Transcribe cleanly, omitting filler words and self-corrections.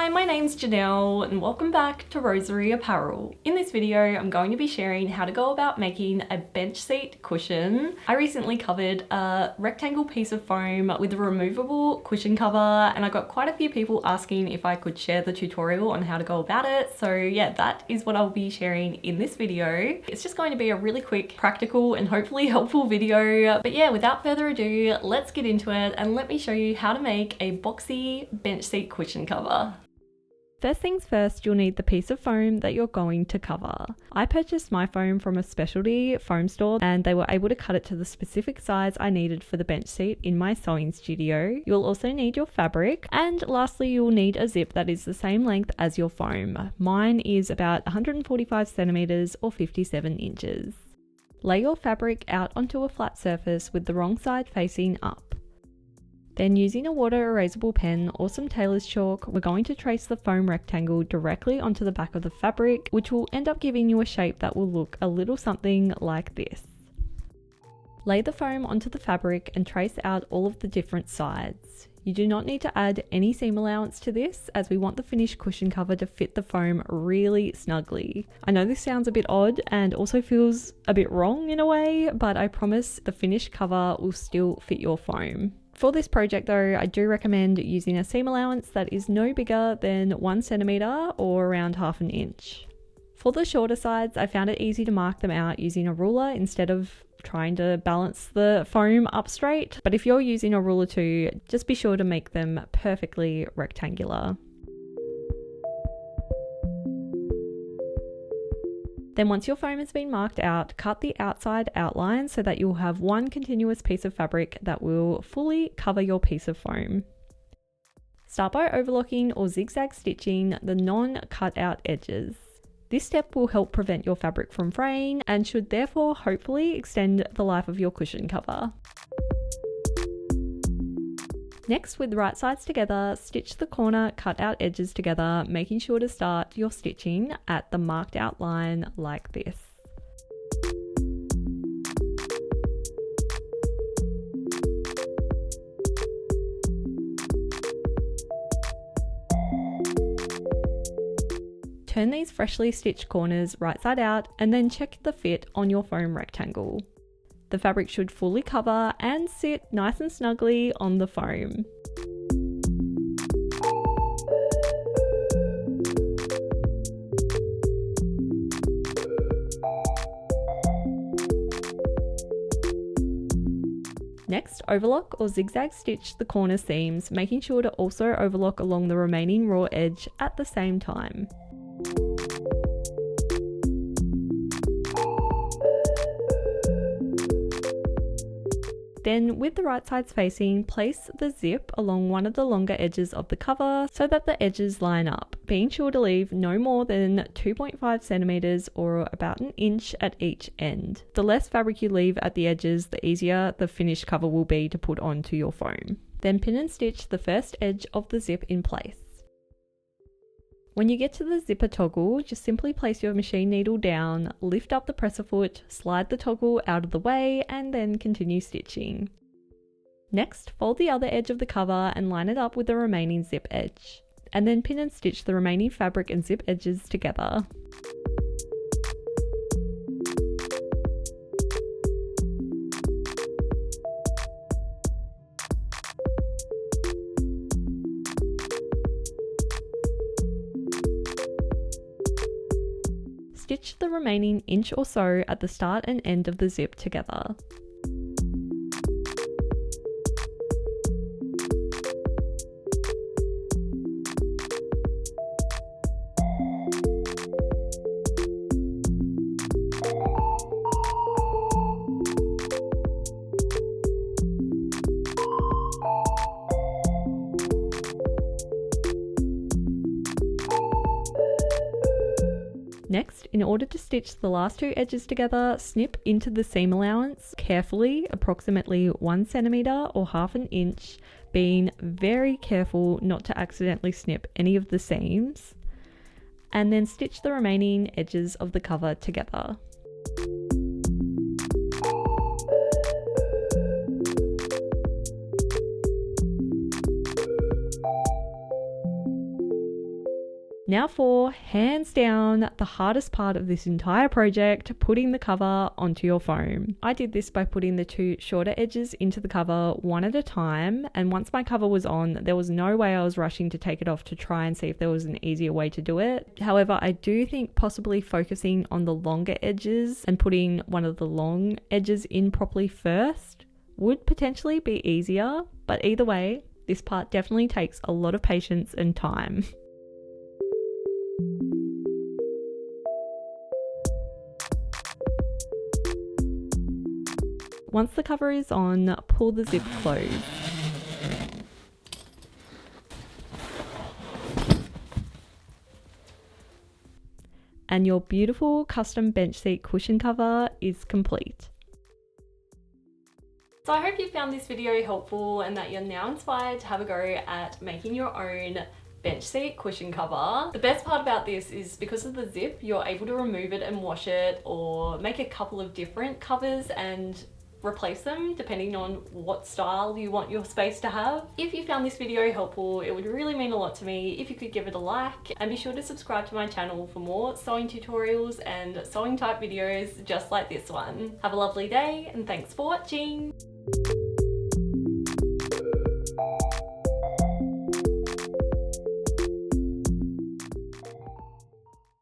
Hi, my name's Janelle and welcome back to Rosery Apparel. In this video, I'm going to be sharing how to go about making a bench seat cushion. I recently covered a rectangle piece of foam with a removable cushion cover, and I got quite a few people asking if I could share the tutorial on how to go about it. So yeah, that is what I'll be sharing in this video. It's just going to be a really quick, practical, and hopefully helpful video. But yeah, without further ado, let's get into it and let me show you how to make a boxy bench seat cushion cover. First things first, you'll need the piece of foam that you're going to cover. I purchased my foam from a specialty foam store and they were able to cut it to the specific size I needed for the bench seat in my sewing studio. You'll also need your fabric, and lastly you'll need a zip that is the same length as your foam. Mine is about 145 centimeters or 57 inches. Lay your fabric out onto a flat surface with the wrong side facing up. Then, using a water erasable pen or some tailor's chalk, we're going to trace the foam rectangle directly onto the back of the fabric, which will end up giving you a shape that will look a little something like this. Lay the foam onto the fabric and trace out all of the different sides. You do not need to add any seam allowance to this, as we want the finished cushion cover to fit the foam really snugly. I know this sounds a bit odd and also feels a bit wrong in a way, but I promise the finished cover will still fit your foam. For this project though, I do recommend using a seam allowance that is no bigger than 1 centimeter or around ½ an inch. For the shorter sides, I found it easy to mark them out using a ruler instead of trying to balance the foam up straight. But if you're using a ruler too, just be sure to make them perfectly rectangular. Then once your foam has been marked out, cut the outside outline so that you'll have one continuous piece of fabric that will fully cover your piece of foam. Start by overlocking or zigzag stitching the non-cut out edges. This step will help prevent your fabric from fraying and should therefore hopefully extend the life of your cushion cover. Next, with the right sides together, stitch the corner cut out edges together, making sure to start your stitching at the marked out line like this. Turn these freshly stitched corners right side out and then check the fit on your foam rectangle. The fabric should fully cover and sit nice and snugly on the foam. Next, overlock or zigzag stitch the corner seams, making sure to also overlock along the remaining raw edge at the same time. Then, with the right sides facing, place the zip along one of the longer edges of the cover so that the edges line up, being sure to leave no more than 2.5 centimeters or about an inch at each end. The less fabric you leave at the edges, the easier the finished cover will be to put onto your foam. Then pin and stitch the first edge of the zip in place. When you get to the zipper toggle, just simply place your machine needle down, lift up the presser foot, slide the toggle out of the way, and then continue stitching. Next, fold the other edge of the cover and line it up with the remaining zip edge, and then pin and stitch the remaining fabric and zip edges together. Stitch the remaining inch or so at the start and end of the zip together. Next, in order to stitch the last two edges together, snip into the seam allowance carefully, approximately 1 centimeter or ½ an inch, being very careful not to accidentally snip any of the seams, and then stitch the remaining edges of the cover together. Now for, hands down, the hardest part of this entire project, putting the cover onto your foam. I did this by putting the two shorter edges into the cover one at a time, and once my cover was on, there was no way I was rushing to take it off to try and see if there was an easier way to do it. However, I do think possibly focusing on the longer edges and putting one of the long edges in properly first would potentially be easier, but either way, this part definitely takes a lot of patience and time. Once the cover is on, pull the zip closed. And your beautiful custom bench seat cushion cover is complete. So I hope you found this video helpful and that you're now inspired to have a go at making your own bench seat cushion cover. The best part about this is because of the zip, you're able to remove it and wash it, or make a couple of different covers and replace them depending on what style you want your space to have. If you found this video helpful, it would really mean a lot to me if you could give it a like, and be sure to subscribe to my channel for more sewing tutorials and sewing type videos just like this one. Have a lovely day and thanks for watching.